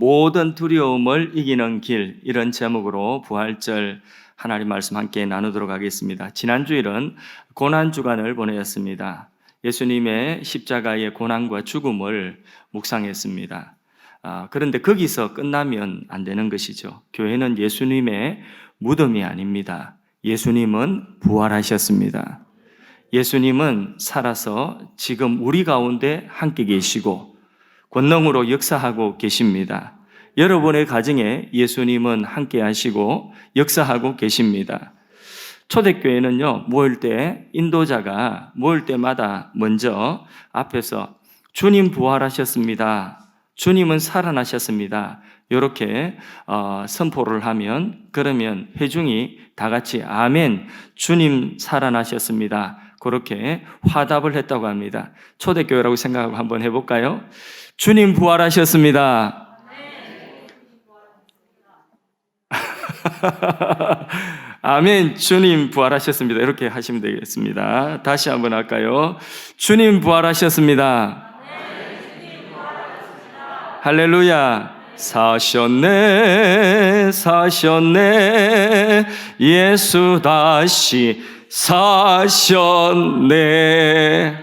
모든 두려움을 이기는 길, 이런 제목으로 부활절 하나님 말씀 함께 나누도록 하겠습니다. 지난 주일은 고난주간을 보내었습니다. 예수님의 십자가의 고난과 죽음을 묵상했습니다. 그런데 거기서 끝나면 안 되는 것이죠. 교회는 예수님의 무덤이 아닙니다. 예수님은 부활하셨습니다. 예수님은 살아서 지금 우리 가운데 함께 계시고 권능으로 역사하고 계십니다. 여러분의 가정에 예수님은 함께 하시고 역사하고 계십니다. 초대교회는요, 모일 때 인도자가 모일 때마다 먼저 앞에서 주님 부활하셨습니다. 주님은 살아나셨습니다. 이렇게 선포를 하면, 그러면 회중이 다 같이 아멘, 주님 살아나셨습니다. 그렇게 화답을 했다고 합니다. 초대교회라고 생각하고 한번 해볼까요? 주님 부활하셨습니다. 아멘, 주님 부활하셨습니다. 이렇게 하시면 되겠습니다. 다시 한번 할까요? 주님 부활하셨습니다. 할렐루야. 사셨네, 사셨네, 예수 다시 사셨네.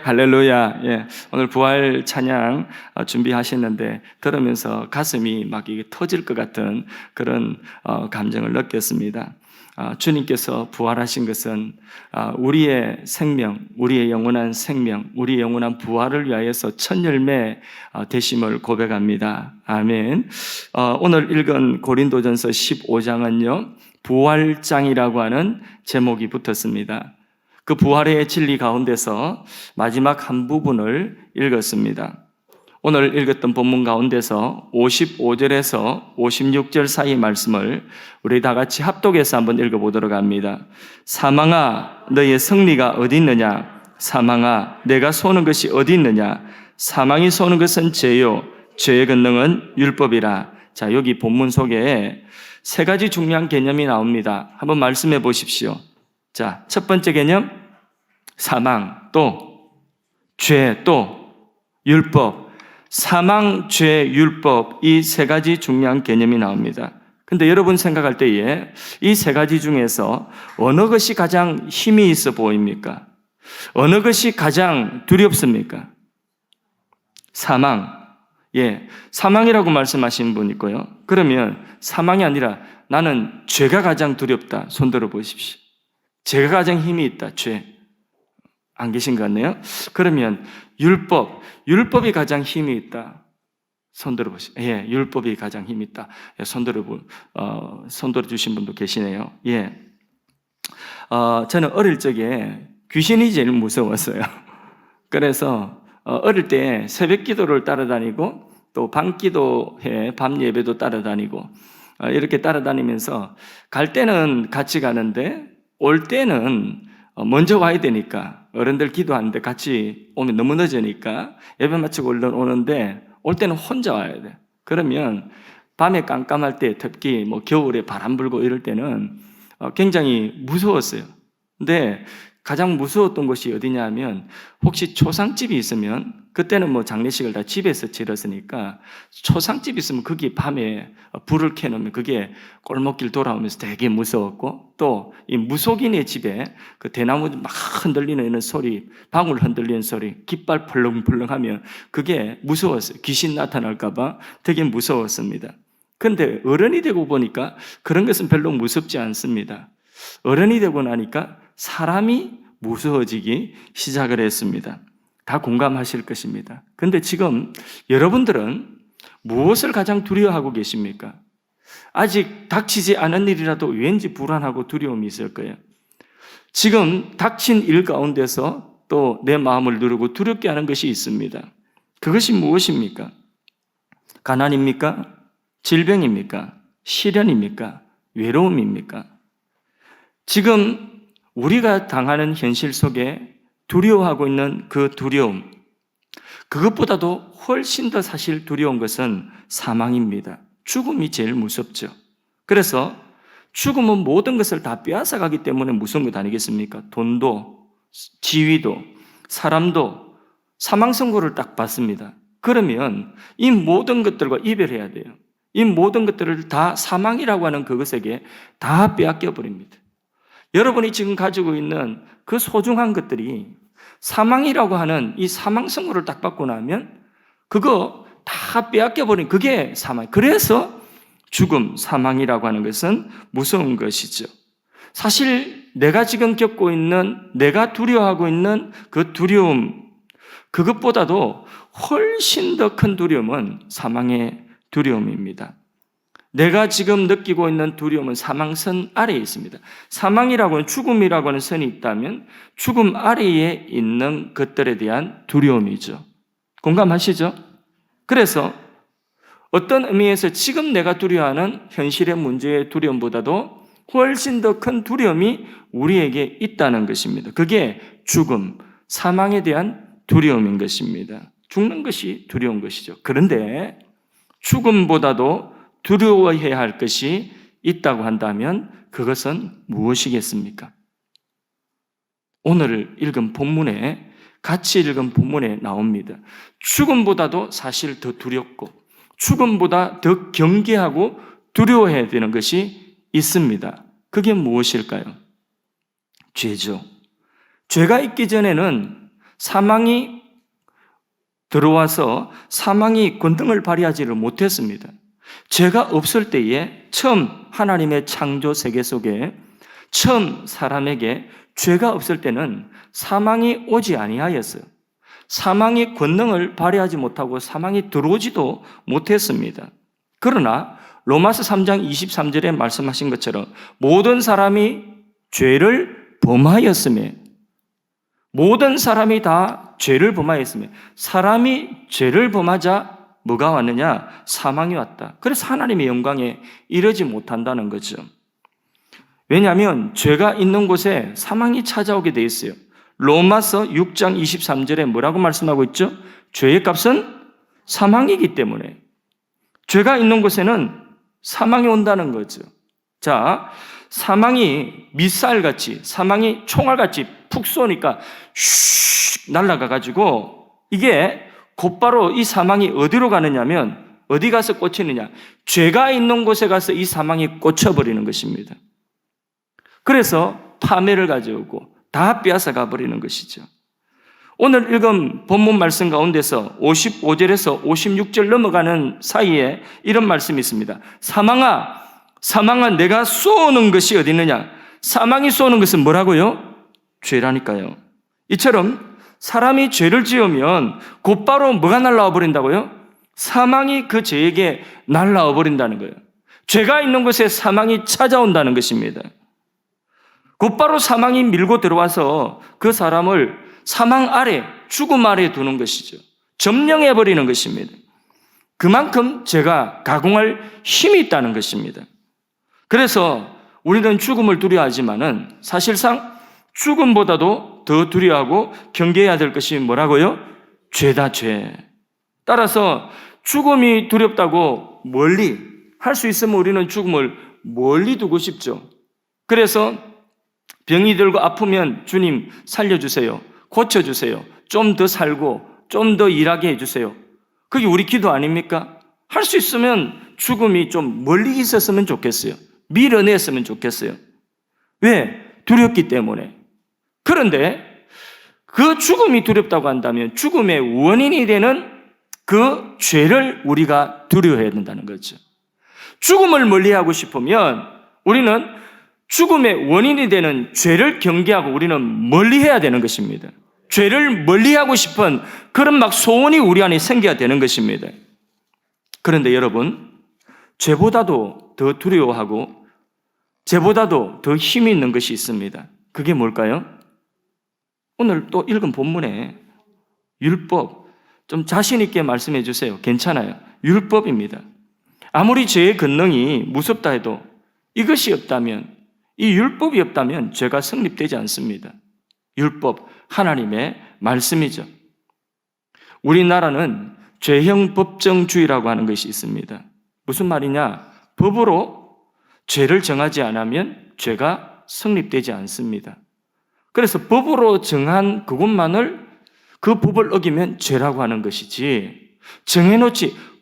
할렐루야. 예, 오늘 부활 찬양 준비하셨는데 들으면서 가슴이 막 이게 터질 것 같은 그런 감정을 느꼈습니다. 주님께서 부활하신 것은 우리의 생명, 우리의 영원한 생명, 우리의 영원한 부활을 위하여서 첫 열매 되심을 고백합니다. 아멘. 오늘 읽은 고린도전서 15장은요, 부활장이라고 하는 제목이 붙었습니다. 그 부활의 진리 가운데서 마지막 한 부분을 읽었습니다. 오늘 읽었던 본문 가운데서 55절에서 56절 사이의 말씀을 우리 다 같이 합독해서 한번 읽어보도록 합니다. 사망아, 너의 승리가 어디 있느냐? 사망아, 내가 쏘는 것이 어디 있느냐? 사망이 쏘는 것은 죄요, 죄의 권능은 율법이라. 자, 여기 본문 속에 세 가지 중요한 개념이 나옵니다. 한번 말씀해 보십시오. 자, 첫 번째 개념, 사망, 또 죄, 또 율법. 사망, 죄, 율법, 이 세 가지 중요한 개념이 나옵니다. 근데 여러분 생각할 때에 이 세 가지 중에서 어느 것이 가장 힘이 있어 보입니까? 어느 것이 가장 두렵습니까? 사망. 예, 사망이라고 말씀하신 분 있고요. 그러면 사망이 아니라 나는 죄가 가장 두렵다. 손 들어 보십시오. 죄가 가장 힘이 있다. 죄. 안 계신 것 같네요. 그러면 율법이 가장 힘이 있다. 손 들어 보십시오. 예, 율법이 가장 힘이 있다. 예, 손 들어 주신 분도 계시네요. 예. 저는 어릴 적에 귀신이 제일 무서웠어요. 그래서 어릴 때 새벽 기도를 따라다니고 또 밤기도회, 밤 예배도 따라다니고 이렇게 따라다니면서 갈 때는 같이 가는데 올 때는 먼저 와야 되니까 어른들 기도하는데 같이 오면 너무 늦으니까 예배 마치고 얼른 오는데 올 때는 혼자 와야 돼. 그러면 밤에 깜깜할 때 특히 뭐 겨울에 바람 불고 이럴 때는 굉장히 무서웠어요. 근데 가장 무서웠던 곳이 어디냐 하면 혹시 초상집이 있으면 그때는 뭐 장례식을 다 집에서 치렀으니까 초상집 있으면 거기 밤에 불을 켜놓으면 그게 골목길 돌아오면서 되게 무서웠고 또 이 무속인의 집에 그 대나무 막 흔들리는 이런 소리, 방울 흔들리는 소리, 깃발 펄렁펄렁 하면 그게 무서웠어요. 귀신 나타날까봐 되게 무서웠습니다. 그런데 어른이 되고 보니까 그런 것은 별로 무섭지 않습니다. 어른이 되고 나니까 사람이 무서워지기 시작을 했습니다. 다 공감하실 것입니다. 그런데 지금 여러분들은 무엇을 가장 두려워하고 계십니까? 아직 닥치지 않은 일이라도 왠지 불안하고 두려움이 있을 거예요. 지금 닥친 일 가운데서 또 내 마음을 누르고 두렵게 하는 것이 있습니다. 그것이 무엇입니까? 가난입니까? 질병입니까? 시련입니까? 외로움입니까? 지금 우리가 당하는 현실 속에 두려워하고 있는 그 두려움, 그것보다도 훨씬 더 사실 두려운 것은 사망입니다. 죽음이 제일 무섭죠. 그래서 죽음은 모든 것을 다 빼앗아가기 때문에 무서운 것 아니겠습니까? 돈도, 지위도, 사람도 사망 선고를 딱 받습니다. 그러면 이 모든 것들과 이별해야 돼요. 이 모든 것들을 다 사망이라고 하는 그것에게 다 빼앗겨 버립니다. 여러분이 지금 가지고 있는 그 소중한 것들이 사망이라고 하는 이 사망 선고를 딱 받고 나면 그거 다 빼앗겨 버린 그게 사망. 그래서 죽음, 사망이라고 하는 것은 무서운 것이죠. 사실 내가 지금 겪고 있는, 내가 두려워하고 있는 그 두려움, 그것보다도 훨씬 더 큰 두려움은 사망의 두려움입니다. 내가 지금 느끼고 있는 두려움은 사망선 아래에 있습니다. 사망이라고 하는, 죽음이라고 하는 선이 있다면 죽음 아래에 있는 것들에 대한 두려움이죠. 공감하시죠? 그래서 어떤 의미에서 지금 내가 두려워하는 현실의 문제의 두려움보다도 훨씬 더 큰 두려움이 우리에게 있다는 것입니다. 그게 죽음, 사망에 대한 두려움인 것입니다. 죽는 것이 두려운 것이죠. 그런데 죽음보다도 두려워해야 할 것이 있다고 한다면 그것은 무엇이겠습니까? 오늘 읽은 본문에, 같이 읽은 본문에 나옵니다. 죽음보다도 사실 더 두렵고 죽음보다 더 경계하고 두려워해야 되는 것이 있습니다. 그게 무엇일까요? 죄죠. 죄가 있기 전에는 사망이 들어와서 사망이 권능을 발휘하지를 못했습니다. 죄가 없을 때에 처음 하나님의 창조 세계 속에 처음 사람에게 죄가 없을 때는 사망이 오지 아니하였어요. 사망이 권능을 발휘하지 못하고 사망이 들어오지도 못했습니다. 그러나 로마서 3장 23절에 말씀하신 것처럼 모든 사람이 죄를 범하였으며 모든 사람이 다 죄를 범하였으며 사람이 죄를 범하자 뭐가 왔느냐? 사망이 왔다. 그래서 하나님의 영광에 이르지 못한다는 거죠. 왜냐하면 죄가 있는 곳에 사망이 찾아오게 돼 있어요. 로마서 6장 23절에 뭐라고 말씀하고 있죠? 죄의 값은 사망이기 때문에 죄가 있는 곳에는 사망이 온다는 거죠. 자, 사망이 미사일같이, 사망이 총알같이 푹 쏘니까 슉 날아가가지고 이게 곧바로 이 사망이 어디로 가느냐면 어디 가서 꽂히느냐? 죄가 있는 곳에 가서 이 사망이 꽂혀버리는 것입니다. 그래서 파멸을 가져오고 다 빼앗아 가버리는 것이죠. 오늘 읽은 본문 말씀 가운데서 55절에서 56절 넘어가는 사이에 이런 말씀이 있습니다. 사망아, 사망아, 내가 쏘는 것이 어디 있느냐? 사망이 쏘는 것은 뭐라고요? 죄라니까요. 이처럼 사람이 죄를 지으면 곧바로 뭐가 날라와 버린다고요? 사망이 그 죄에게 날라와 버린다는 거예요. 죄가 있는 곳에 사망이 찾아온다는 것입니다. 곧바로 사망이 밀고 들어와서 그 사람을 사망 아래, 죽음 아래 두는 것이죠. 점령해 버리는 것입니다. 그만큼 죄가 가공할 힘이 있다는 것입니다. 그래서 우리는 죽음을 두려워하지만은 사실상 죽음보다도 더 두려워하고 경계해야 될 것이 뭐라고요? 죄다, 죄. 따라서 죽음이 두렵다고 멀리 할 수 있으면 우리는 죽음을 멀리 두고 싶죠. 그래서 병이 들고 아프면 주님 살려주세요. 고쳐주세요. 좀 더 살고 좀 더 일하게 해주세요. 그게 우리 기도 아닙니까? 할 수 있으면 죽음이 좀 멀리 있었으면 좋겠어요. 밀어냈으면 좋겠어요. 왜? 두렵기 때문에. 그런데 그 죽음이 두렵다고 한다면 죽음의 원인이 되는 그 죄를 우리가 두려워해야 된다는 거죠. 죽음을 멀리하고 싶으면 우리는 죽음의 원인이 되는 죄를 경계하고 우리는 멀리해야 되는 것입니다. 죄를 멀리하고 싶은 그런 막 소원이 우리 안에 생겨야 되는 것입니다. 그런데 여러분, 죄보다도 더 두려워하고 죄보다도 더 힘이 있는 것이 있습니다. 그게 뭘까요? 오늘 또 읽은 본문에 율법, 좀 자신 있게 말씀해 주세요. 괜찮아요. 율법입니다. 아무리 죄의 권능이 무섭다 해도 이것이 없다면, 이 율법이 없다면 죄가 성립되지 않습니다. 율법, 하나님의 말씀이죠. 우리나라는 죄형 법정주의라고 하는 것이 있습니다. 무슨 말이냐? 법으로 죄를 정하지 않으면 죄가 성립되지 않습니다. 그래서 법으로 정한 그것만을 그 법을 어기면 죄라고 하는 것이지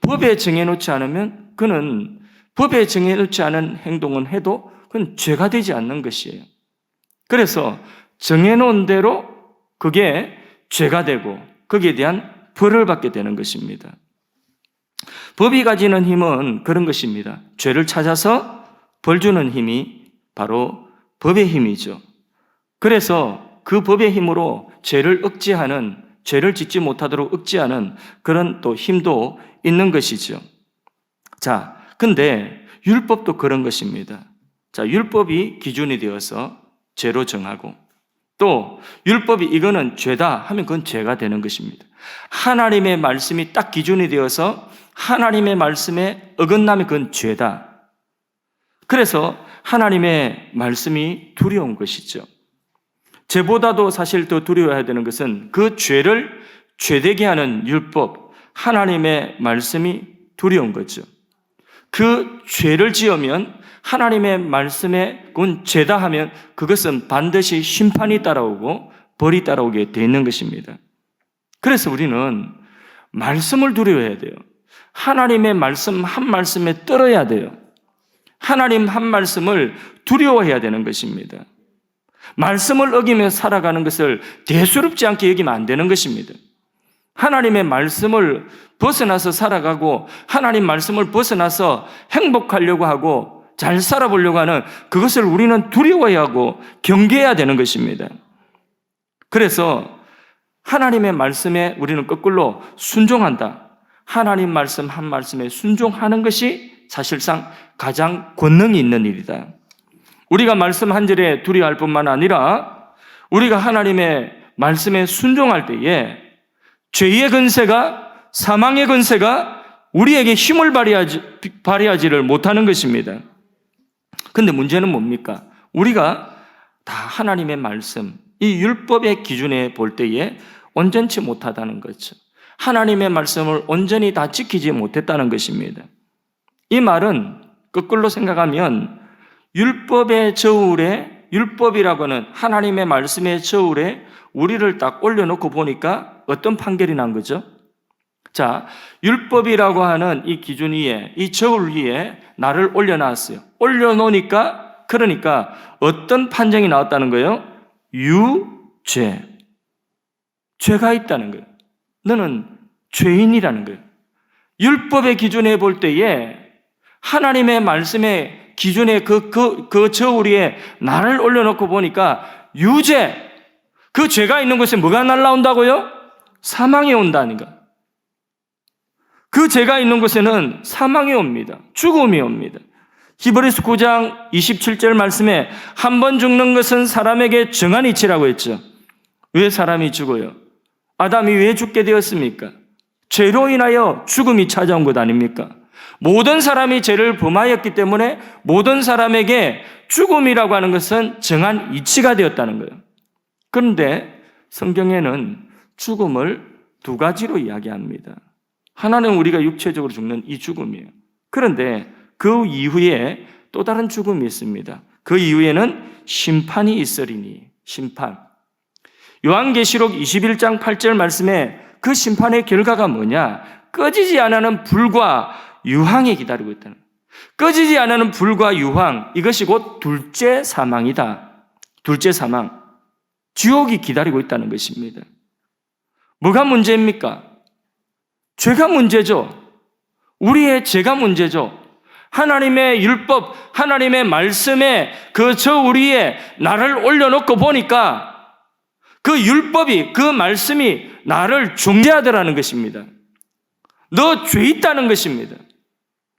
법에 정해놓지 않으면 그는 법에 정해놓지 않은 행동은 해도 그건 죄가 되지 않는 것이에요. 그래서 정해놓은 대로 그게 죄가 되고 거기에 대한 벌을 받게 되는 것입니다. 법이 가지는 힘은 그런 것입니다. 죄를 찾아서 벌 주는 힘이 바로 법의 힘이죠. 그래서 그 법의 힘으로 죄를 억제하는, 죄를 짓지 못하도록 억제하는 그런 또 힘도 있는 것이죠. 자, 근데 율법도 그런 것입니다. 자, 율법이 기준이 되어서 죄로 정하고 또 율법이 이거는 죄다 하면 그건 죄가 되는 것입니다. 하나님의 말씀이 딱 기준이 되어서 하나님의 말씀에 어긋나면 그건 죄다. 그래서 하나님의 말씀이 두려운 것이죠. 죄보다도 사실 더 두려워해야 되는 것은 그 죄를 죄되게 하는 율법, 하나님의 말씀이 두려운 거죠. 그 죄를 지으면 하나님의 말씀에 그건 죄다 하면 그것은 반드시 심판이 따라오고 벌이 따라오게 되어 있는 것입니다. 그래서 우리는 말씀을 두려워해야 돼요. 하나님의 말씀 한 말씀에 떨어야 돼요. 하나님 한 말씀을 두려워해야 되는 것입니다. 말씀을 어기며 살아가는 것을 대수롭지 않게 여기면 안 되는 것입니다. 하나님의 말씀을 벗어나서 살아가고 하나님 말씀을 벗어나서 행복하려고 하고 잘 살아보려고 하는 그것을 우리는 두려워해야 하고 경계해야 되는 것입니다. 그래서 하나님의 말씀에 우리는 거꾸로 순종한다. 하나님 말씀 한 말씀에 순종하는 것이 사실상 가장 권능이 있는 일이다. 우리가 말씀 한 절에 두려워할 뿐만 아니라 우리가 하나님의 말씀에 순종할 때에 죄의 근세가, 사망의 근세가 우리에게 힘을 발휘하지를 못하는 것입니다. 그런데 문제는 뭡니까? 우리가 다 하나님의 말씀, 이 율법의 기준에 볼 때에 온전치 못하다는 거죠. 하나님의 말씀을 온전히 다 지키지 못했다는 것입니다. 이 말은 거꾸로 생각하면 율법의 저울에, 율법이라고 하는 하나님의 말씀의 저울에 우리를 딱 올려놓고 보니까 어떤 판결이 난 거죠? 자, 율법이라고 하는 이 기준 위에, 이 저울 위에 나를 올려놨어요. 올려놓으니까, 그러니까 어떤 판정이 나왔다는 거예요? 유죄. 죄가 있다는 거예요. 너는 죄인이라는 거예요. 율법의 기준에 볼 때에 하나님의 말씀의 기준에 그 저울 위에 나를 올려놓고 보니까 유죄, 그 죄가 있는 곳에 뭐가 날라온다고요? 사망이 온다니까. 그 죄가 있는 곳에는 사망이 옵니다. 죽음이 옵니다. 히브리서 9장 27절 말씀에 한 번 죽는 것은 사람에게 정한 이치라고 했죠. 왜 사람이 죽어요? 아담이 왜 죽게 되었습니까? 죄로 인하여 죽음이 찾아온 것 아닙니까? 모든 사람이 죄를 범하였기 때문에 모든 사람에게 죽음이라고 하는 것은 정한 이치가 되었다는 거예요. 그런데 성경에는 죽음을 두 가지로 이야기합니다. 하나는 우리가 육체적으로 죽는 이 죽음이에요. 그런데 그 이후에 또 다른 죽음이 있습니다. 그 이후에는 심판이 있으리니, 심판. 요한계시록 21장 8절 말씀에 그 심판의 결과가 뭐냐? 꺼지지 않는 불과 유황이 기다리고 있다는 거예요. 꺼지지 않는 불과 유황, 이것이 곧 둘째 사망이다. 둘째 사망. 지옥이 기다리고 있다는 것입니다. 뭐가 문제입니까? 죄가 문제죠. 우리의 죄가 문제죠. 하나님의 율법, 하나님의 말씀에 그 저울 위에 나를 올려놓고 보니까 그 율법이, 그 말씀이 나를 중재하더라는 것입니다. 너 죄 있다는 것입니다.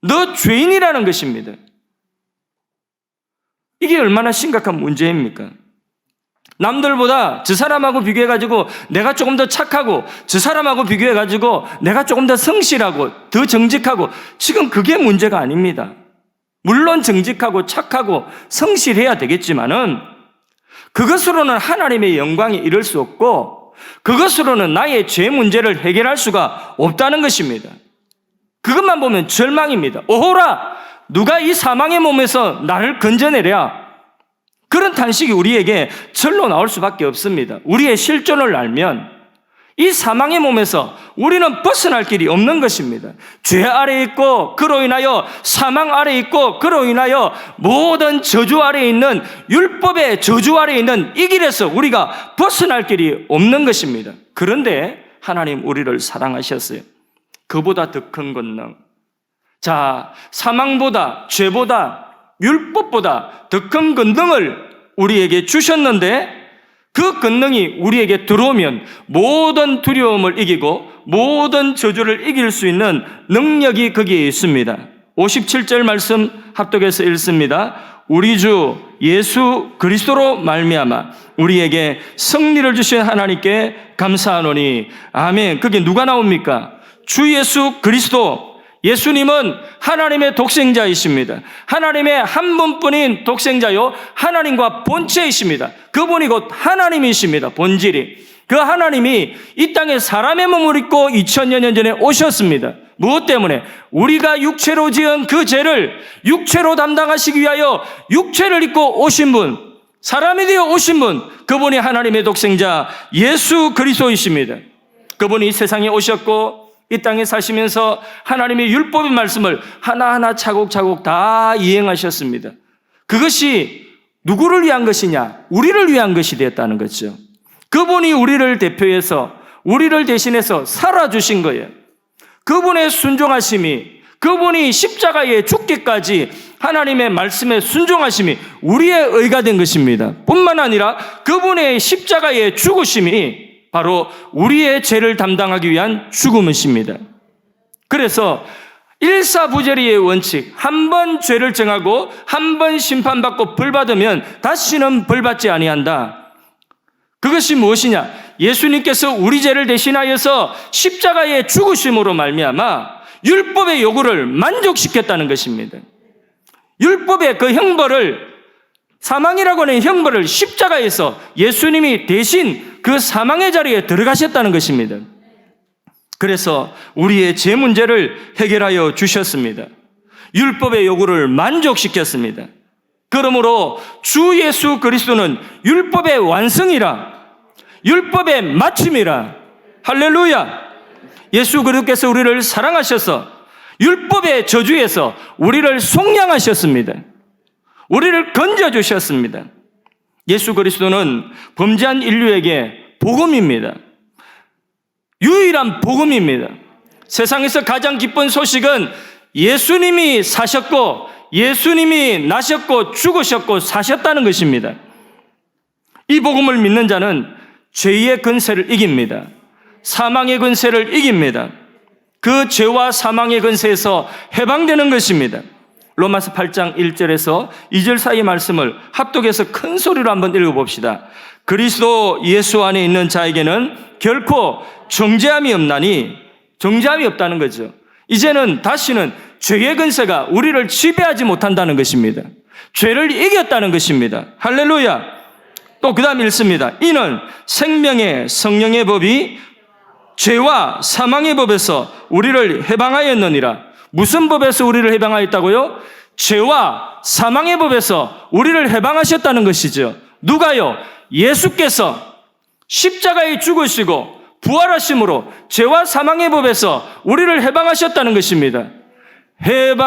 너 죄인이라는 것입니다. 이게 얼마나 심각한 문제입니까? 남들보다 저 사람하고 비교해가지고 내가 조금 더 착하고 저 사람하고 비교해가지고 내가 조금 더 성실하고 더 정직하고, 지금 그게 문제가 아닙니다. 물론 정직하고 착하고 성실해야 되겠지만은 그것으로는 하나님의 영광에 이를 수 없고 그것으로는 나의 죄 문제를 해결할 수가 없다는 것입니다. 그것만 보면 절망입니다. 오호라! 누가 이 사망의 몸에서 나를 건져내랴? 그런 탄식이 우리에게 절로 나올 수밖에 없습니다. 우리의 실존을 알면, 이 사망의 몸에서 우리는 벗어날 길이 없는 것입니다. 죄 아래에 있고 그로 인하여 사망 아래에 있고 그로 인하여 모든 저주 아래에 있는 율법의 저주 아래에 있는 이 길에서 우리가 벗어날 길이 없는 것입니다. 그런데 하나님 우리를 사랑하셨어요. 그보다 더 큰 권능. 자, 사망보다 죄보다 율법보다 더 큰 권능을 우리에게 주셨는데 그 권능이 우리에게 들어오면 모든 두려움을 이기고 모든 저주를 이길 수 있는 능력이 거기에 있습니다. 57절 말씀 합독해서 읽습니다. 우리 주 예수 그리스도로 말미암아 우리에게 승리를 주신 하나님께 감사하노니 아멘. 그게 누가 나옵니까? 주 예수 그리스도. 예수님은 하나님의 독생자이십니다. 하나님의 한 분뿐인 독생자요 하나님과 본체이십니다. 그분이 곧 하나님이십니다. 본질이. 그 하나님이 이 땅에 사람의 몸을 입고 2000여 년 전에 오셨습니다. 무엇 때문에? 우리가 육체로 지은 그 죄를 육체로 담당하시기 위하여 육체를 입고 오신 분, 사람이 되어 오신 분, 그분이 하나님의 독생자 예수 그리스도이십니다. 그분이 이 세상에 오셨고 이 땅에 사시면서 하나님의 율법의 말씀을 하나하나 차곡차곡 다 이행하셨습니다. 그것이 누구를 위한 것이냐? 우리를 위한 것이 되었다는 거죠. 그분이 우리를 대표해서 우리를 대신해서 살아주신 거예요. 그분의 순종하심이, 그분이 십자가에 죽기까지 하나님의 말씀에 순종하심이 우리의 의가 된 것입니다. 뿐만 아니라 그분의 십자가에 죽으심이 바로 우리의 죄를 담당하기 위한 죽음이십니다. 그래서 일사부재리의 원칙, 한 번 죄를 정하고 한 번 심판받고 벌받으면 다시는 벌받지 아니한다. 그것이 무엇이냐? 예수님께서 우리 죄를 대신하여서 십자가에 죽으심으로 말미암아 율법의 요구를 만족시켰다는 것입니다. 율법의 그 형벌을, 사망이라고 하는 형벌을 십자가에서 예수님이 대신 그 사망의 자리에 들어가셨다는 것입니다. 그래서 우리의 죄 문제를 해결하여 주셨습니다. 율법의 요구를 만족시켰습니다. 그러므로 주 예수 그리스도는 율법의 완성이라, 율법의 마침이라. 할렐루야. 예수 그리스도께서 우리를 사랑하셔서 율법의 저주에서 우리를 속량하셨습니다. 우리를 건져주셨습니다. 예수 그리스도는 범죄한 인류에게 복음입니다. 유일한 복음입니다. 세상에서 가장 기쁜 소식은 예수님이 사셨고 예수님이 나셨고 죽으셨고 사셨다는 것입니다. 이 복음을 믿는 자는 죄의 권세를 이깁니다. 사망의 권세를 이깁니다. 그 죄와 사망의 권세에서 해방되는 것입니다. 로마서 8장 1절에서 2절 사이의 말씀을 합독해서 큰 소리로 한번 읽어봅시다. 그리스도 예수 안에 있는 자에게는 결코 정죄함이 없나니, 정죄함이 없다는 거죠. 이제는 다시는 죄의 권세가 우리를 지배하지 못한다는 것입니다. 죄를 이겼다는 것입니다. 할렐루야. 또 그 다음 읽습니다. 이는 생명의 성령의 법이 죄와 사망의 법에서 우리를 해방하였느니라. 무슨 법에서 우리를 해방하였다고요? 죄와 사망의 법에서 우리를 해방하셨다는 것이죠. 누가요? 예수께서 십자가에 죽으시고 부활하심으로 죄와 사망의 법에서 우리를 해방하셨다는 것입니다.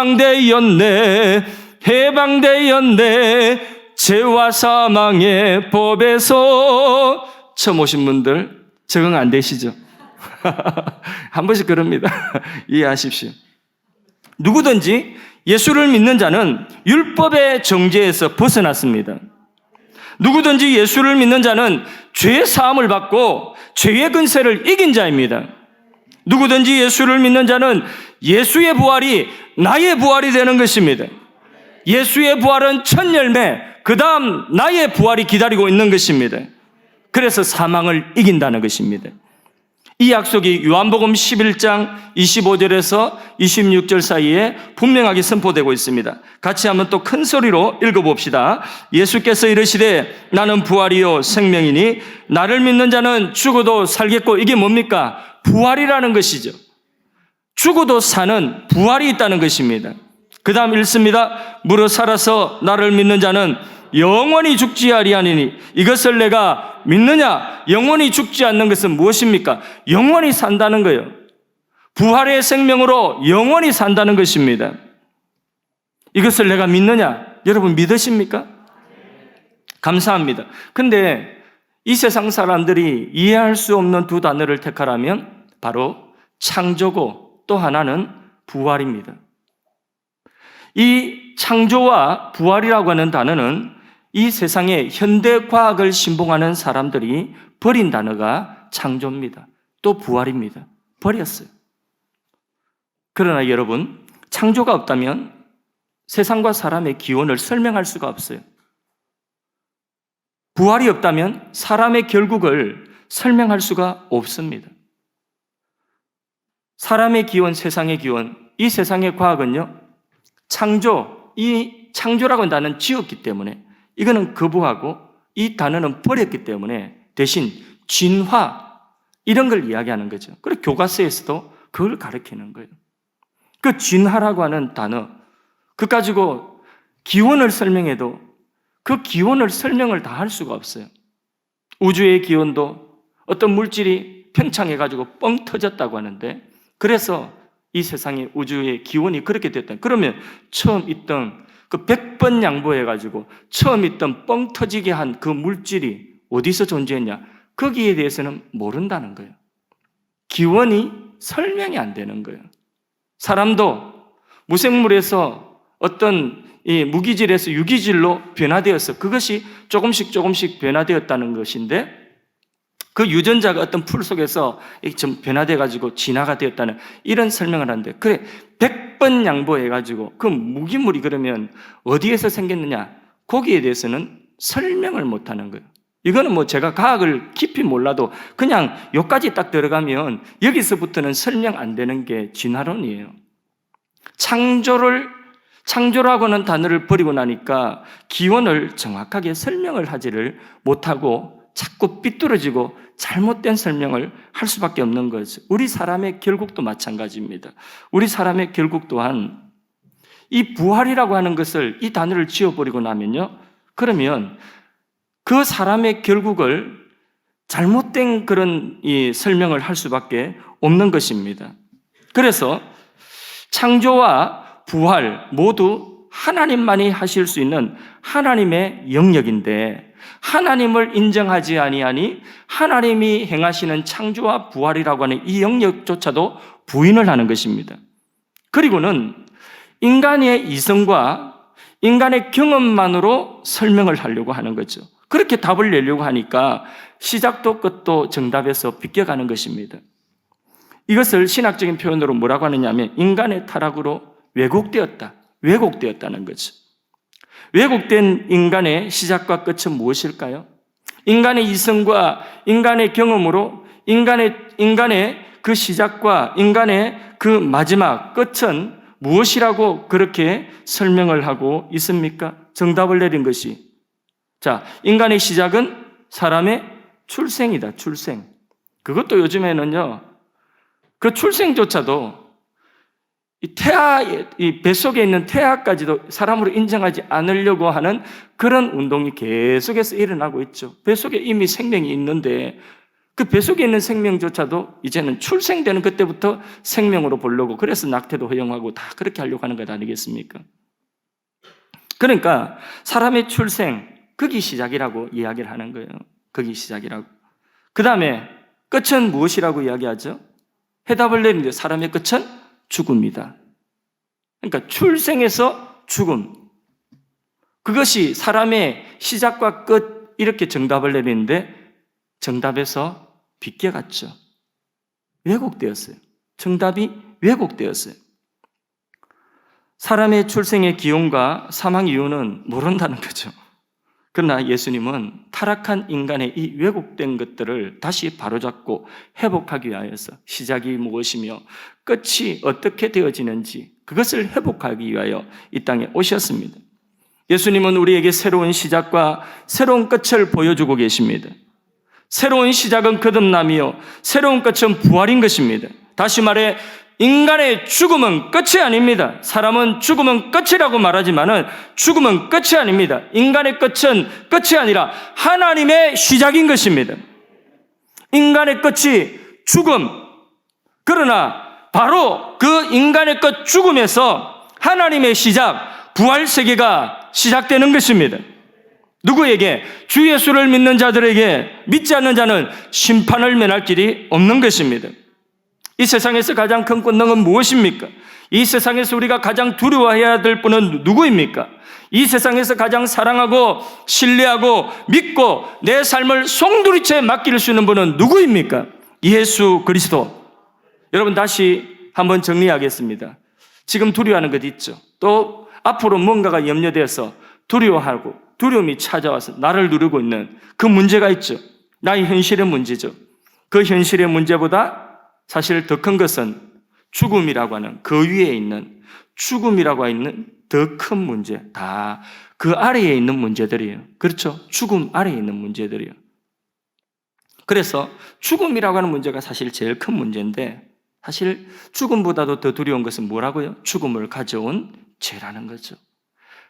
해방되었네, 해방되었네, 죄와 사망의 법에서. 처음 오신 분들 적응 안 되시죠? 한 번씩 그럽니다. 이해하십시오. 누구든지 예수를 믿는 자는 율법의 정죄에서 벗어났습니다. 누구든지 예수를 믿는 자는 죄의 사함을 받고 죄의 근세를 이긴 자입니다. 누구든지 예수를 믿는 자는 예수의 부활이 나의 부활이 되는 것입니다. 예수의 부활은 첫 열매, 그 다음 나의 부활이 기다리고 있는 것입니다. 그래서 사망을 이긴다는 것입니다. 이 약속이 요한복음 11장 25절에서 26절 사이에 분명하게 선포되고 있습니다. 같이 한번 또 큰 소리로 읽어봅시다. 예수께서 이르시되 나는 부활이요 생명이니 나를 믿는 자는 죽어도 살겠고. 이게 뭡니까? 부활이라는 것이죠. 죽어도 사는 부활이 있다는 것입니다. 그 다음 읽습니다. 무릇 살아서 나를 믿는 자는 영원히 죽지 아니하니 이것을 내가 믿느냐? 영원히 죽지 않는 것은 무엇입니까? 영원히 산다는 거예요. 부활의 생명으로 영원히 산다는 것입니다. 이것을 내가 믿느냐? 여러분 믿으십니까? 감사합니다. 근데 이 세상 사람들이 이해할 수 없는 두 단어를 택하라면 바로 창조고 또 하나는 부활입니다. 이 창조와 부활이라고 하는 단어는 이 세상에 현대 과학을 신봉하는 사람들이 버린 단어가 창조입니다. 또 부활입니다. 버렸어요. 그러나 여러분, 창조가 없다면 세상과 사람의 기원을 설명할 수가 없어요. 부활이 없다면 사람의 결국을 설명할 수가 없습니다. 사람의 기원, 세상의 기원, 이 세상의 과학은요, 이 창조라고 하는 단어는 지었기 때문에 이거는 거부하고 이 단어는 버렸기 때문에 대신 진화, 이런 걸 이야기하는 거죠. 그리고 교과서에서도 그걸 가르치는 거예요. 그 진화라고 하는 단어, 그 가지고 기원을 설명해도 그 기원을 설명을 다 할 수가 없어요. 우주의 기원도 어떤 물질이 팽창해가지고 뻥 터졌다고 하는데, 그래서 이 세상의 우주의 기원이 그렇게 됐다. 그러면 처음 있던 그 100번 양보해가지고 처음 있던 뻥 터지게 한 그 물질이 어디서 존재했냐? 거기에 대해서는 모른다는 거예요. 기원이 설명이 안 되는 거예요. 사람도 무생물에서 어떤 이 무기질에서 유기질로 변화되어서 그것이 조금씩 변화되었다는 것인데, 그 유전자가 어떤 풀 속에서 좀 변화돼가지고 진화가 되었다는 이런 설명을 하는데, 그래 100번 양보해가지고 그 무기물이 그러면 어디에서 생겼느냐? 거기에 대해서는 설명을 못하는 거예요. 이거는 뭐 제가 과학을 깊이 몰라도 그냥 여기까지 딱 들어가면 여기서부터는 설명 안 되는 게 진화론이에요. 창조라고 하는 단어를 버리고 나니까 기원을 정확하게 설명을 하지를 못하고 자꾸 삐뚤어지고 잘못된 설명을 할 수밖에 없는 거죠. 우리 사람의 결국도 마찬가지입니다. 우리 사람의 결국 또한 이 부활이라고 하는 것을, 이 단어를 지워버리고 나면요, 그러면 그 사람의 결국을 잘못된 그런 이 설명을 할 수밖에 없는 것입니다. 그래서 창조와 부활 모두 하나님만이 하실 수 있는 하나님의 영역인데, 하나님을 인정하지 아니하니 하나님이 행하시는 창조와 부활이라고 하는 이 영역조차도 부인을 하는 것입니다. 그리고는 인간의 이성과 인간의 경험만으로 설명을 하려고 하는 거죠. 그렇게 답을 내려고 하니까 시작도 끝도 정답에서 비껴가는 것입니다. 이것을 신학적인 표현으로 뭐라고 하느냐면 인간의 타락으로 왜곡되었다는 거죠. 왜곡된 인간의 시작과 끝은 무엇일까요? 인간의 이성과 인간의 경험으로 인간의 그 시작과 인간의 그 마지막 끝은 무엇이라고 그렇게 설명을 하고 있습니까? 정답을 내린 것이, 자, 인간의 시작은 사람의 출생이다. 출생. 그것도 요즘에는요, 그 출생조차도 이 뱃속에 있는 태아까지도 사람으로 인정하지 않으려고 하는 그런 운동이 계속해서 일어나고 있죠. 뱃속에 이미 생명이 있는데 그 뱃속에 있는 생명조차도 이제는 출생되는 그때부터 생명으로 보려고, 그래서 낙태도 허용하고 다 그렇게 하려고 하는 것 아니겠습니까? 그러니까 사람의 출생, 거기 시작이라고 이야기를 하는 거예요. 거기 시작이라고. 그 다음에 끝은 무엇이라고 이야기하죠? 해답을 내리는데 사람의 끝은 죽음이다. 그러니까 출생에서 죽음, 그것이 사람의 시작과 끝, 이렇게 정답을 내리는데 정답에서 비껴갔죠. 왜곡되었어요. 정답이 왜곡되었어요. 사람의 출생의 기원과 사망 이유는 모른다는 거죠. 그러나 예수님은 타락한 인간의 이 왜곡된 것들을 다시 바로잡고 회복하기 위하여서 시작이 무엇이며 끝이 어떻게 되어지는지 그것을 회복하기 위하여 이 땅에 오셨습니다. 예수님은 우리에게 새로운 시작과 새로운 끝을 보여주고 계십니다. 새로운 시작은 거듭남이요 새로운 끝은 부활인 것입니다. 다시 말해 인간의 죽음은 끝이 아닙니다. 사람은 죽음은 끝이라고 말하지만은 죽음은 끝이 아닙니다. 인간의 끝은 끝이 아니라 하나님의 시작인 것입니다. 인간의 끝이 죽음. 그러나 바로 그 인간의 끝 죽음에서 하나님의 시작, 부활 세계가 시작되는 것입니다. 누구에게? 주 예수를 믿는 자들에게. 믿지 않는 자는 심판을 면할 길이 없는 것입니다. 이 세상에서 가장 큰 권능은 무엇입니까? 이 세상에서 우리가 가장 두려워해야 될 분은 누구입니까? 이 세상에서 가장 사랑하고 신뢰하고 믿고 내 삶을 송두리째 맡길 수 있는 분은 누구입니까? 예수 그리스도. 여러분, 다시 한번 정리하겠습니다. 지금 두려워하는 것 있죠. 또 앞으로 뭔가가 염려되어서 두려워하고 두려움이 찾아와서 나를 누르고 있는 그 문제가 있죠. 나의 현실의 문제죠. 그 현실의 문제보다 사실 더 큰 것은 죽음이라고 하는 그 위에 있는 죽음이라고 하는 더 큰 문제, 다 그 아래에 있는 문제들이에요. 그렇죠? 죽음 아래에 있는 문제들이에요. 그래서 죽음이라고 하는 문제가 사실 제일 큰 문제인데, 사실 죽음보다도 더 두려운 것은 뭐라고요? 죽음을 가져온 죄라는 거죠.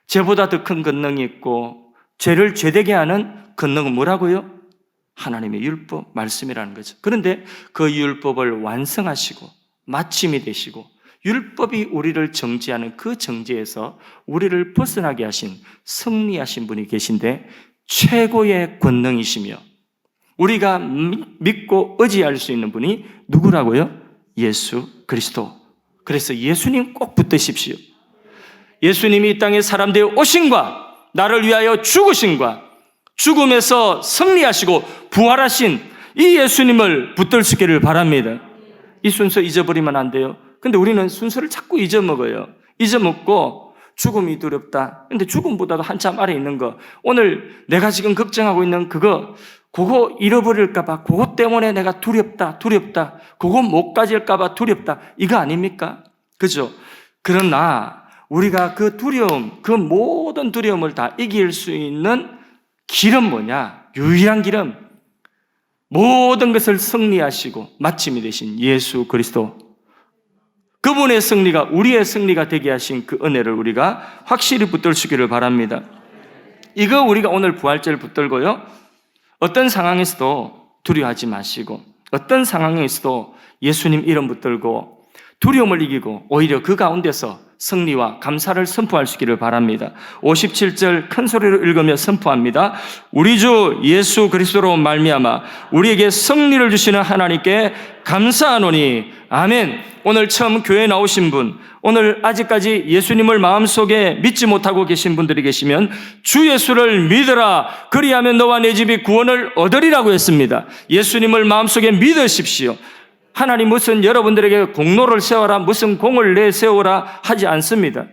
죄보다 더 큰 권능이 있고 죄를 죄되게 하는 권능은 뭐라고요? 하나님의 율법, 말씀이라는 거죠. 그런데 그 율법을 완성하시고 마침이 되시고 율법이 우리를 정죄하는 그 정죄에서 우리를 벗어나게 하신, 승리하신 분이 계신데 최고의 권능이시며 우리가 믿고 의지할 수 있는 분이 누구라고요? 예수 그리스도. 그래서 예수님 꼭 붙드십시오. 예수님이 이 땅에 사람 되어 오신과 나를 위하여 죽으신과 죽음에서 승리하시고 부활하신 이 예수님을 붙들시기를 바랍니다. 이 순서 잊어버리면 안 돼요. 근데 우리는 순서를 자꾸 잊어먹어요. 잊어먹고 죽음이 두렵다. 근데 죽음보다도 한참 아래 있는 거, 오늘 내가 지금 걱정하고 있는 그거 잃어버릴까 봐, 그거 때문에 내가 두렵다. 그거 못 가질까 봐 두렵다. 이거 아닙니까? 그죠? 그러나 우리가 그 두려움, 그 모든 두려움을 다 이길 수 있는 길은 뭐냐? 유일한 길은 모든 것을 승리하시고 마침이 되신 예수 그리스도. 그분의 승리가 우리의 승리가 되게 하신 그 은혜를 우리가 확실히 붙들시기를 바랍니다. 이거 우리가 오늘 부활절을 붙들고요, 어떤 상황에서도 두려워하지 마시고, 어떤 상황에서도 예수님 이름 붙들고 두려움을 이기고 오히려 그 가운데서 승리와 감사를 선포할 수 있기를 바랍니다. 57절 큰 소리로 읽으며 선포합니다. 우리 주 예수 그리스도로 말미암아 우리에게 승리를 주시는 하나님께 감사하노니 아멘. 오늘 처음 교회에 나오신 분, 오늘 아직까지 예수님을 마음속에 믿지 못하고 계신 분들이 계시면 주 예수를 믿으라. 그리하면 너와 내 집이 구원을 얻으리라고 했습니다. 예수님을 마음속에 믿으십시오. 하나님 무슨 여러분들에게 공로를 세워라, 무슨 공을 내세워라 하지 않습니다.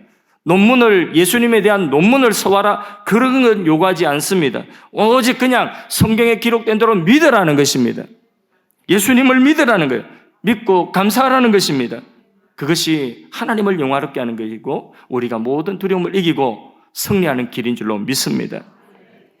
예수님에 대한 논문을 써와라, 그런 건 요구하지 않습니다. 오직 그냥 성경에 기록된 대로 믿으라는 것입니다. 예수님을 믿으라는 거예요. 믿고 감사하라는 것입니다. 그것이 하나님을 영화롭게 하는 것이고 우리가 모든 두려움을 이기고 승리하는 길인 줄로 믿습니다.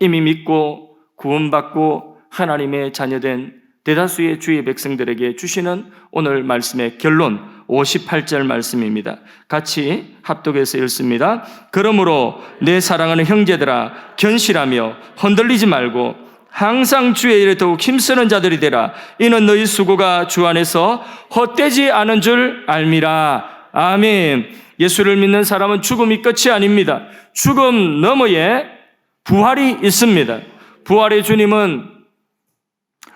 이미 믿고 구원받고 하나님의 자녀된 대다수의 주의 백성들에게 주시는 오늘 말씀의 결론 58절 말씀입니다. 같이 합독해서 읽습니다. 그러므로 내 사랑하는 형제들아 견실하며 흔들리지 말고 항상 주의 일에 더욱 힘쓰는 자들이 되라. 이는 너희 수고가 주 안에서 헛되지 않은 줄 알미라. 아멘. 예수를 믿는 사람은 죽음이 끝이 아닙니다. 죽음 너머에 부활이 있습니다. 부활의 주님은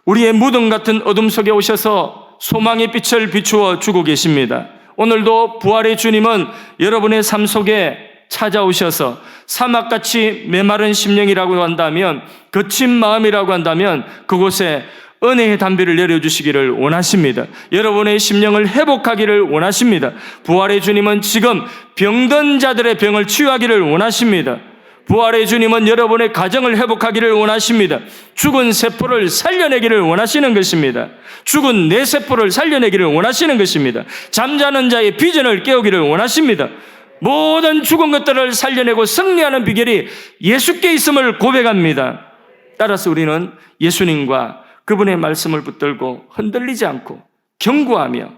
우리의 무덤 같은 어둠 속에 오셔서 소망의 빛을 비추어 주고 계십니다. 오늘도 부활의 주님은 여러분의 삶 속에 찾아오셔서 사막같이 메마른 심령이라고 한다면, 거친 마음이라고 한다면 그곳에 은혜의 담비를 내려주시기를 원하십니다. 여러분의 심령을 회복하기를 원하십니다. 부활의 주님은 지금 병든 자들의 병을 치유하기를 원하십니다. 부활의 주님은 여러분의 가정을 회복하기를 원하십니다. 죽은 세포를 살려내기를 원하시는 것입니다. 죽은 내 세포를 살려내기를 원하시는 것입니다. 잠자는 자의 비전을 깨우기를 원하십니다. 모든 죽은 것들을 살려내고 승리하는 비결이 예수께 있음을 고백합니다. 따라서 우리는 예수님과 그분의 말씀을 붙들고 흔들리지 않고 견고하며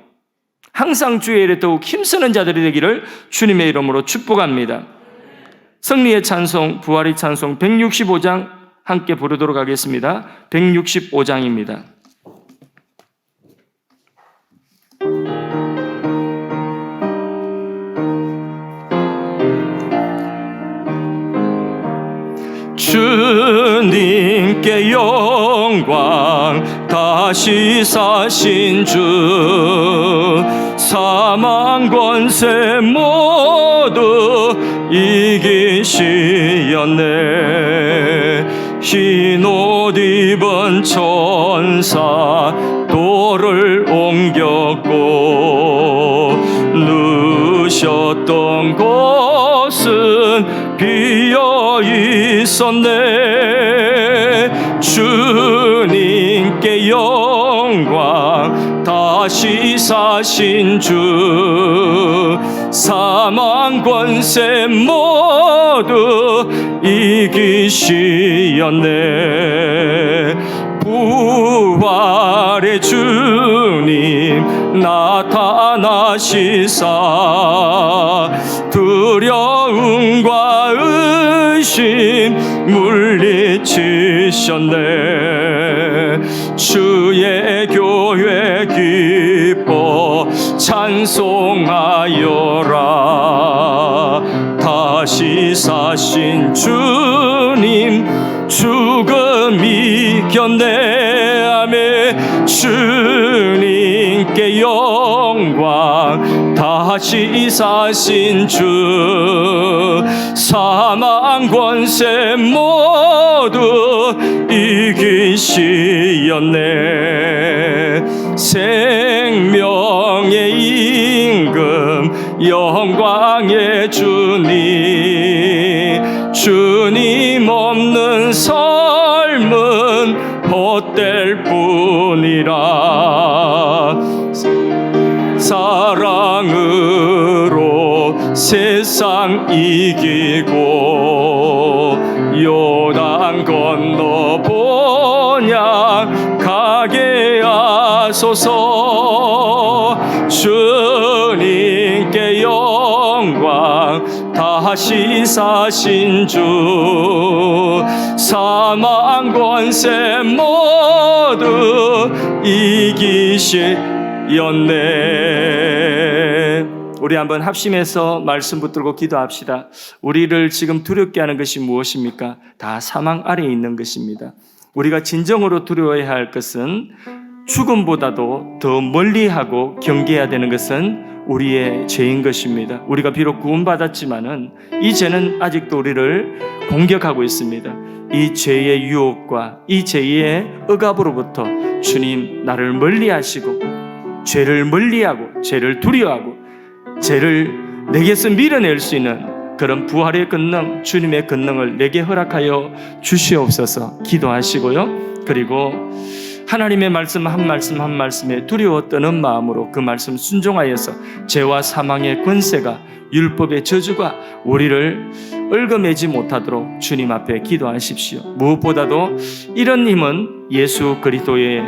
항상 주의 일에 더욱 힘쓰는 자들이 되기를 주님의 이름으로 축복합니다. 승리의 찬송, 부활의 찬송 165장 함께 부르도록 하겠습니다. 165장입니다. 주님께 영광, 다시 사신 주, 사망 권세 모두 이기시었네. 흰 옷 입은 천사 돌을 옮겼고, 누셨던 곳은 비어 있었네. 주님께 영광, 다시 사신 주, 사망 권세 모두 이기시었네. 부활의 주님 나타나시사, 두려움과 의심 물리치셨네. 주의 교회 기뻐 찬송하여라. 다시 사신 주님 죽음 이겼네. 아멘. 주님께 영광, 다시 사신 주, 사망 권세 모두 이기시었네. 생명의 임금, 영광의 주님, 주님 없는 삶은 헛될 뿐이라. 사랑으로 세상 이기고, 요단 건너 본향 가게 하소서. 주님께 영광, 다시 사신 주, 사망 권세 모두 이기시었네. 우리 한번 합심해서 말씀 붙들고 기도합시다. 우리를 지금 두렵게 하는 것이 무엇입니까? 다 사망 아래에 있는 것입니다. 우리가 진정으로 두려워해야 할 것은, 죽음보다도 더 멀리하고 경계해야 되는 것은 우리의 죄인 것입니다. 우리가 비록 구원받았지만은 이 죄는 아직도 우리를 공격하고 있습니다. 이 죄의 유혹과 이 죄의 억압으로부터 주님 나를 멀리하시고, 죄를 멀리하고 죄를 두려워하고 죄를 내게서 밀어낼 수 있는 그런 부활의 권능, 주님의 권능을 내게 허락하여 주시옵소서 기도하시고요. 그리고 하나님의 말씀 한 말씀 한 말씀에 두려워 떠는 마음으로 그 말씀 순종하여서 죄와 사망의 권세가, 율법의 저주가 우리를 얽어매지 못하도록 주님 앞에 기도하십시오. 무엇보다도 이런 힘은 예수 그리스도의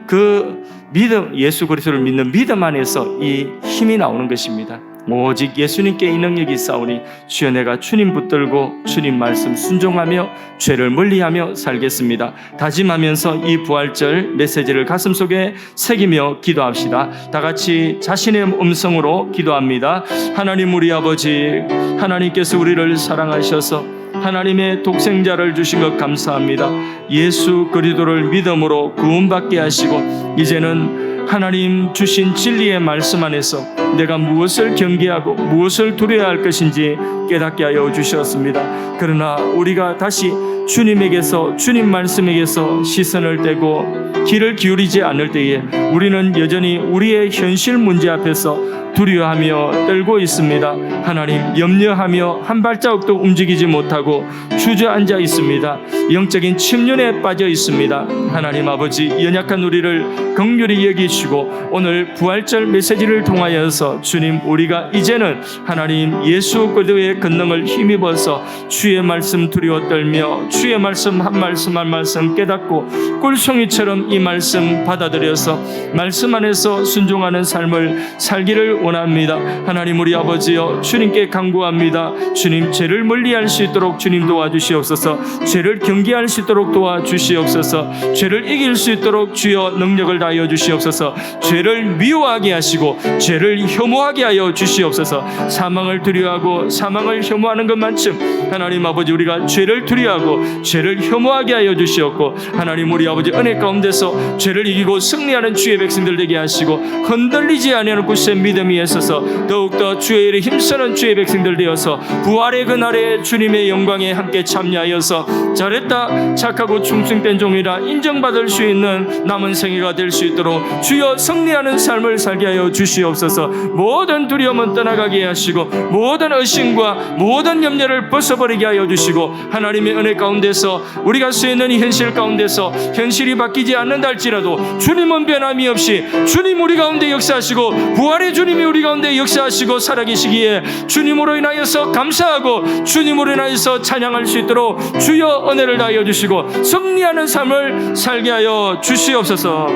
그 믿음, 예수 그리스도를 믿는 믿음 안에서 이 힘이 나오는 것입니다. 오직 예수님께 이 능력이 있사오니 주여 내가 주님 붙들고 주님 말씀 순종하며 죄를 멀리하며 살겠습니다. 다짐하면서 이 부활절 메시지를 가슴속에 새기며 기도합시다. 다 같이 자신의 음성으로 기도합니다. 하나님 우리 아버지, 하나님께서 우리를 사랑하셔서 하나님의 독생자를 주신 것 감사합니다. 예수 그리스도를 믿음으로 구원받게 하시고 이제는 하나님 주신 진리의 말씀 안에서 내가 무엇을 경계하고 무엇을 두려워할 것인지 깨닫게 하여 주셨습니다. 그러나 우리가 다시 주님에게서, 주님 말씀에게서 시선을 떼고 귀를 기울이지 않을 때에 우리는 여전히 우리의 현실 문제 앞에서 두려워하며 떨고 있습니다. 하나님, 염려하며 한 발자국도 움직이지 못하고 주저앉아 있습니다. 영적인 침륜에 빠져 있습니다. 하나님 아버지, 연약한 우리를 긍휼히 여기시고 오늘 부활절 메시지를 통하여서 주님, 우리가 이제는 하나님 예수 그리스도의 권능을 힘입어서 주의 말씀 두려워 떨며 주의 말씀 한 말씀 한 말씀 깨닫고 꿀송이처럼 이 말씀 받아들여서 말씀 안에서 순종하는 삶을 살기를 원합니다. 하나님, 우리 아버지여, 주님께 간구합니다. 주님, 죄를 멀리할 수 있도록 주님 도와주시옵소서. 죄를 경계할 수 있도록 도와주시옵소서. 죄를 이길 수 있도록 주여 능력을 다하여 주시옵소서. 죄를 미워하게 하시고 죄를 혐오하게 하여 주시옵소서. 사망을 두려워하고 사망을 혐오하는 것만큼 하나님 아버지, 우리가 죄를 두려워하고 죄를 혐오하게 하여 주시옵고, 하나님 우리 아버지 은혜 가운데서 죄를 이기고 승리하는 주의 백성들 되게 하시고 흔들리지 아니하는 굳세 믿음이 있어서 더욱더 주의 일에 힘쓰는 주의 백성들 되어서 부활의 그날에 주님의 영광에 함께 참여하여서 잘했다, 착하고 충성된 종이라 인정받을 수 있는 남은 생애가 될 수 있도록 주여 승리하는 삶을 살게 하여 주시옵소서. 모든 두려움은 떠나가게 하시고 모든 의심과 모든 염려를 벗어버리게 하여 주시고, 하나님의 은혜 가운데서 우리가 쓰이는 이 현실 가운데서 현실이 바뀌지 않는다 할지라도 주님은 변함이 없이 주님 우리 가운데 역사하시고 부활의 주님이 우리 가운데 역사하시고 살아계시기에 주님으로 인하여서 감사하고 주님으로 인하여서 찬양할 수 있도록 주여 은혜를 다하여 주시고 승리하는 삶을 살게 하여 주시옵소서.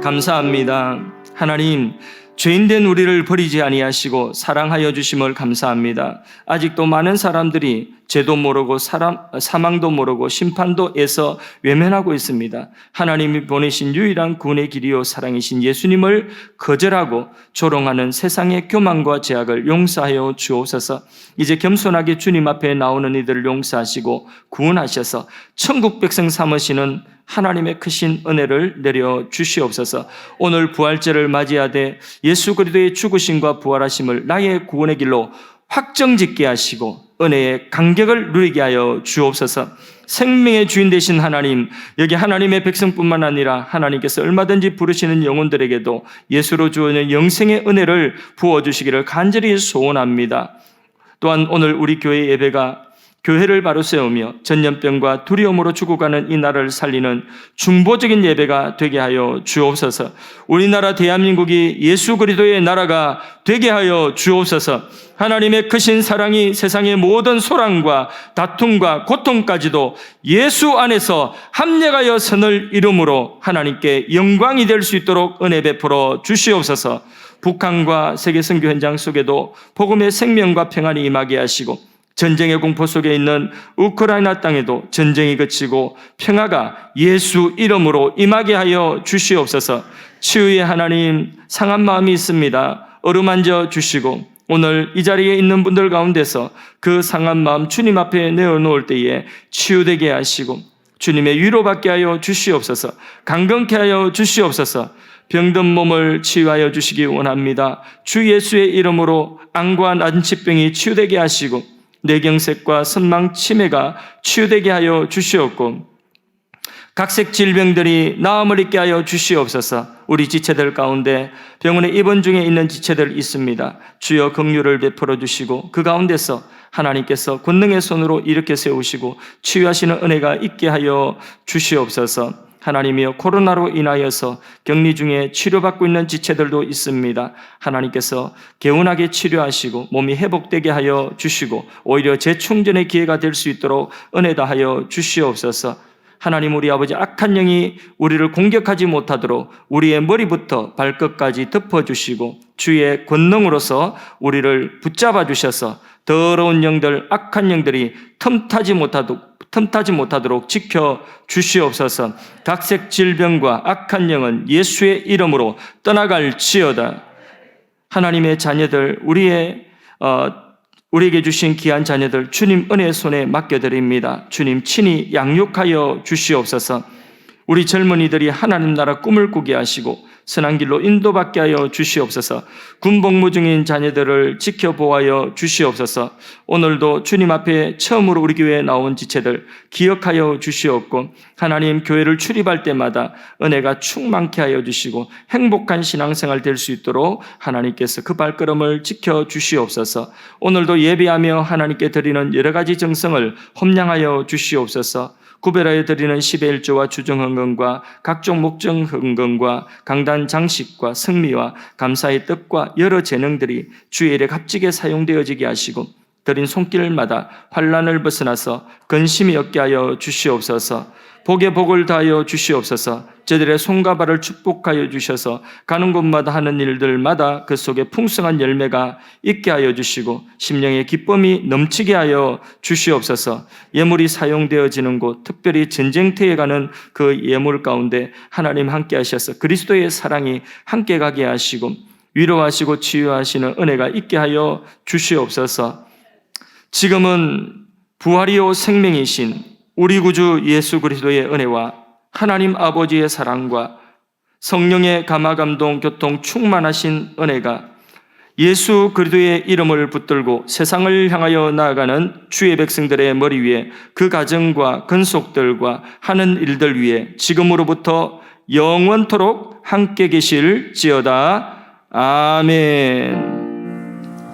감사합니다. 하나님, 죄인된 우리를 버리지 아니하시고 사랑하여 주심을 감사합니다. 아직도 많은 사람들이 죄도 모르고 사망도 모르고 심판도에서 외면하고 있습니다. 하나님이 보내신 유일한 구원의 길이요 사랑이신 예수님을 거절하고 조롱하는 세상의 교만과 제약을 용서하여 주옵소서. 이제 겸손하게 주님 앞에 나오는 이들을 용서하시고 구원하셔서 천국 백성 삼으시는 하나님의 크신 은혜를 내려 주시옵소서. 오늘 부활절을 맞이하되 예수 그리스도의 죽으심과 부활하심을 나의 구원의 길로 확정짓게 하시고 은혜의 간격을 누리게 하여 주옵소서. 생명의 주인 되신 하나님, 여기 하나님의 백성뿐만 아니라 하나님께서 얼마든지 부르시는 영혼들에게도 예수로 주어진 영생의 은혜를 부어주시기를 간절히 소원합니다. 또한 오늘 우리 교회 예배가 교회를 바로 세우며 전염병과 두려움으로 죽어가는 이 나라를 살리는 중보적인 예배가 되게 하여 주옵소서. 우리나라 대한민국이 예수 그리스도의 나라가 되게 하여 주옵소서. 하나님의 크신 사랑이 세상의 모든 소란과 다툼과 고통까지도 예수 안에서 합력하여 선을 이름으로 하나님께 영광이 될 수 있도록 은혜 베풀어 주시옵소서. 북한과 세계 선교 현장 속에도 복음의 생명과 평안이 임하게 하시고, 전쟁의 공포 속에 있는 우크라이나 땅에도 전쟁이 그치고 평화가 예수 이름으로 임하게 하여 주시옵소서. 치유의 하나님, 상한 마음이 있습니다. 어루만져 주시고 오늘 이 자리에 있는 분들 가운데서 그 상한 마음 주님 앞에 내어놓을 때에 치유되게 하시고 주님의 위로받게 하여 주시옵소서. 강건케 하여 주시옵소서. 병든 몸을 치유하여 주시기 원합니다. 주 예수의 이름으로 암과 난치병이 치유되게 하시고 뇌경색과 선망 치매가 치유되게 하여 주시옵고 각색 질병들이 나음을 입게 하여 주시옵소서. 우리 지체들 가운데 병원에 입원 중에 있는 지체들 있습니다. 주여 긍휼을 베풀어 주시고 그 가운데서 하나님께서 권능의 손으로 일으켜 세우시고 치유하시는 은혜가 있게 하여 주시옵소서. 하나님이여, 코로나로 인하여서 격리 중에 치료받고 있는 지체들도 있습니다. 하나님께서 개운하게 치료하시고 몸이 회복되게 하여 주시고 오히려 재충전의 기회가 될 수 있도록 은혜 다하여 주시옵소서. 하나님, 우리 아버지, 악한 영이 우리를 공격하지 못하도록 우리의 머리부터 발끝까지 덮어주시고 주의 권능으로서 우리를 붙잡아 주셔서 더러운 영들, 악한 영들이 틈타지 못하도록 지켜 주시옵소서. 각색 질병과 악한 영은 예수의 이름으로 떠나갈지어다. 하나님의 자녀들, 우리에게 주신 귀한 자녀들 주님 은혜의 손에 맡겨드립니다. 주님 친히 양육하여 주시옵소서. 우리 젊은이들이 하나님 나라 꿈을 꾸게 하시고 선한 길로 인도받게 하여 주시옵소서. 군복무 중인 자녀들을 지켜보아여 주시옵소서. 오늘도 주님 앞에 처음으로 우리 교회에 나온 지체들 기억하여 주시옵고 하나님 교회를 출입할 때마다 은혜가 충만케 하여 주시고 행복한 신앙생활 될 수 있도록 하나님께서 그 발걸음을 지켜 주시옵소서. 오늘도 예배하며 하나님께 드리는 여러 가지 정성을 험량하여 주시옵소서. 구별하여 드리는 10의 1조와 주정헌금과 각종 목정헌금과 강단 장식과 승리와 감사의 뜻과 여러 재능들이 주의 일에 값지게 사용되어지게 하시고 드린 손길마다 환난을 벗어나서 근심이 없게 하여 주시옵소서. 복에 복을 다하여 주시옵소서. 저들의 손과 발을 축복하여 주셔서 가는 곳마다 하는 일들마다 그 속에 풍성한 열매가 있게 하여 주시고 심령의 기쁨이 넘치게 하여 주시옵소서. 예물이 사용되어지는 곳, 특별히 전쟁터에 가는 그 예물 가운데 하나님 함께 하셔서 그리스도의 사랑이 함께 가게 하시고 위로하시고 치유하시는 은혜가 있게 하여 주시옵소서. 지금은 부활이요 생명이신 우리 구주 예수 그리스도의 은혜와 하나님 아버지의 사랑과 성령의 감화감동 교통 충만하신 은혜가 예수 그리스도의 이름을 붙들고 세상을 향하여 나아가는 주의 백성들의 머리 위에 그 가정과 근속들과 하는 일들 위에 지금으로부터 영원토록 함께 계실지어다. 아멘.